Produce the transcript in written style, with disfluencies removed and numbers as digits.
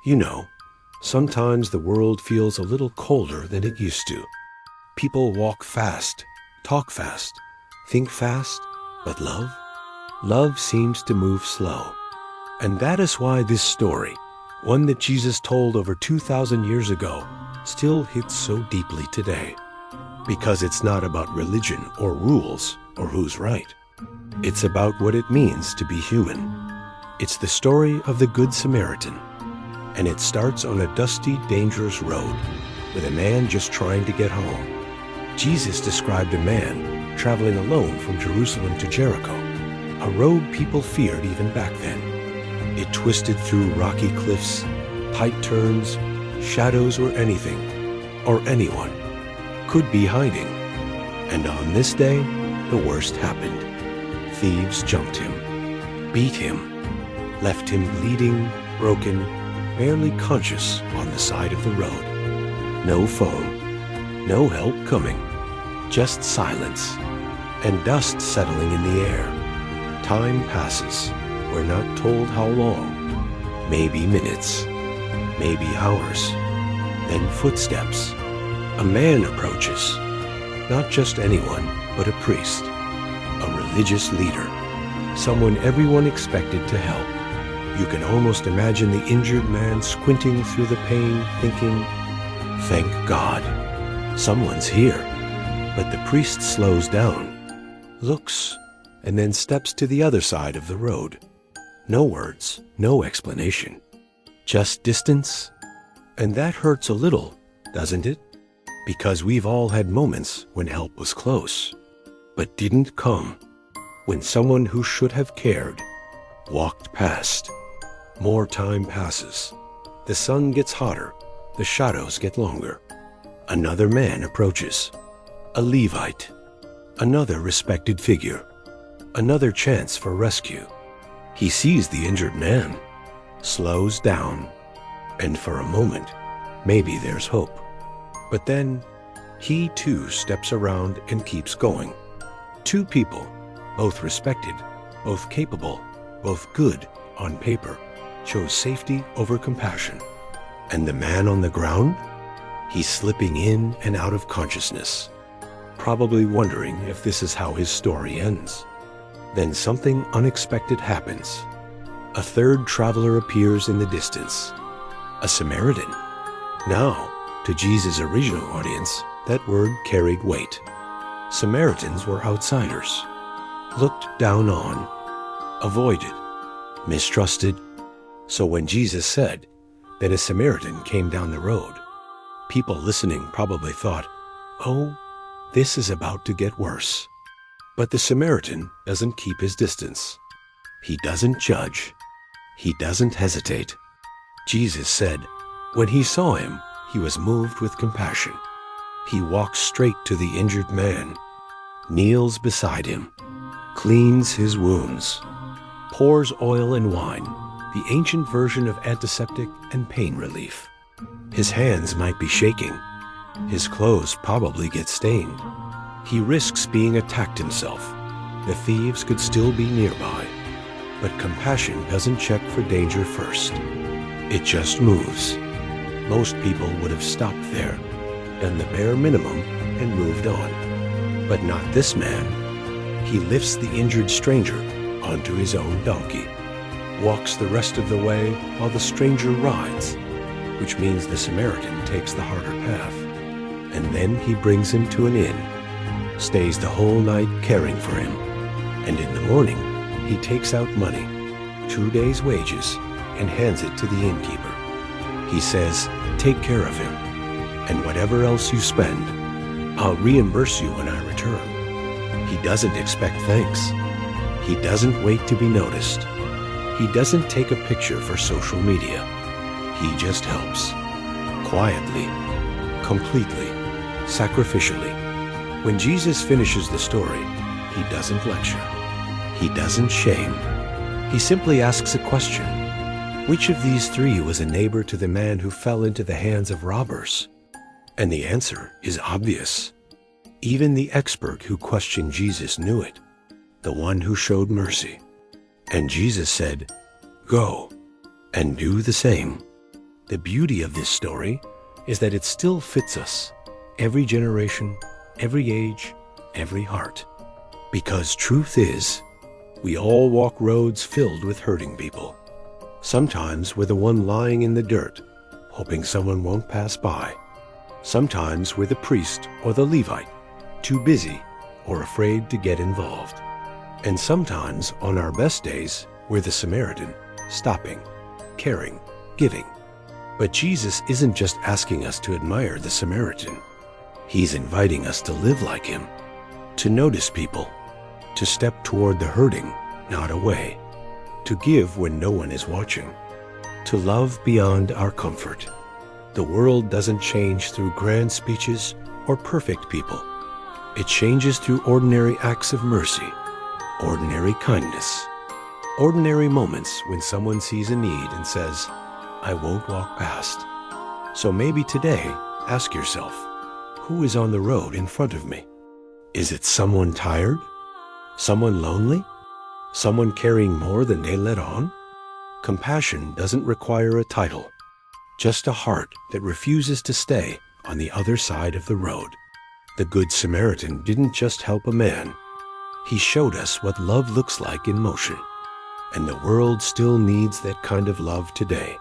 You know, sometimes the world feels a little colder than it used to. People walk fast, talk fast, think fast, but love? Love seems to move slow. And that is why this story, one that Jesus told over 2,000 years ago, still hits so deeply today. Because it's not about religion or rules or who's right. It's about what it means to be human. It's the story of the Good Samaritan. And it starts on a dusty, dangerous road with a man just trying to get home. Jesus described a man traveling alone from Jerusalem to Jericho, a road people feared even back then. It twisted through rocky cliffs, tight turns, shadows where anything or anyone could be hiding. And on this day, the worst happened. Thieves jumped him, beat him, left him bleeding, broken, barely conscious on the side of the road. No phone, no help coming, just silence and dust settling in the air. Time passes, we're not told how long, maybe minutes, maybe hours. Then footsteps. A man approaches, not just anyone, but a priest, a religious leader, someone everyone expected to help. You can almost imagine the injured man squinting through the pain, thinking, "Thank God, someone's here." But the priest slows down, looks, and then steps to the other side of the road. No words, no explanation, just distance. And that hurts a little, doesn't it? Because we've all had moments when help was close, but didn't come, when someone who should have cared walked past. More time passes. The sun gets hotter. The shadows get longer. Another man approaches. A Levite. Another respected figure. Another chance for rescue. He sees the injured man, slows down, and for a moment, maybe there's hope. But then, he too steps around and keeps going. Two people, both respected, both capable, both good on paper, chose safety over compassion. And the man on the ground? He's slipping in and out of consciousness, probably wondering if this is how his story ends. Then something unexpected happens. A third traveler appears in the distance, a Samaritan. Now, to Jesus' original audience, that word carried weight. Samaritans were outsiders, looked down on, avoided, mistrusted. So when Jesus said that a Samaritan came down the road, people listening probably thought, "Oh, this is about to get worse." But the Samaritan doesn't keep his distance. He doesn't judge. He doesn't hesitate. Jesus said, when he saw him, he was moved with compassion. He walks straight to the injured man, kneels beside him, cleans his wounds, pours oil and wine, the ancient version of antiseptic and pain relief. His hands might be shaking. His clothes probably get stained. He risks being attacked himself. The thieves could still be nearby. But compassion doesn't check for danger first. It just moves. Most people would have stopped there, done the bare minimum, and moved on. But not this man. He lifts the injured stranger onto his own donkey, walks the rest of the way while the stranger rides, which means the Samaritan takes the harder path. And then he brings him to an inn, stays the whole night caring for him, and in the morning he takes out money, 2 days' wages, and hands it to the innkeeper. He says, "Take care of him, and whatever else you spend, I'll reimburse you when I return." He doesn't expect thanks. He doesn't wait to be noticed. He doesn't take a picture for social media. He just helps. Quietly, completely, sacrificially. When Jesus finishes the story, he doesn't lecture. He doesn't shame. He simply asks a question. Which of these three was a neighbor to the man who fell into the hands of robbers? And the answer is obvious. Even the expert who questioned Jesus knew it, the one who showed mercy. And Jesus said, "Go and do the same." The beauty of this story is that it still fits us, every generation, every age, every heart. Because truth is, we all walk roads filled with hurting people. Sometimes we're the one lying in the dirt, hoping someone won't pass by. Sometimes we're the priest or the Levite, too busy or afraid to get involved. And sometimes, on our best days, we're the Samaritan, stopping, caring, giving. But Jesus isn't just asking us to admire the Samaritan. He's inviting us to live like him, to notice people, to step toward the hurting, not away, to give when no one is watching, to love beyond our comfort. The world doesn't change through grand speeches or perfect people. It changes through ordinary acts of mercy, ordinary kindness, ordinary moments when someone sees a need and says, "I won't walk past." So maybe today, ask yourself, who is on the road in front of me? Is it someone tired? Someone lonely? Someone carrying more than they let on? Compassion doesn't require a title, just a heart that refuses to stay on the other side of the road. The Good Samaritan didn't just help a man. He showed us what love looks like in motion. And the world still needs that kind of love today.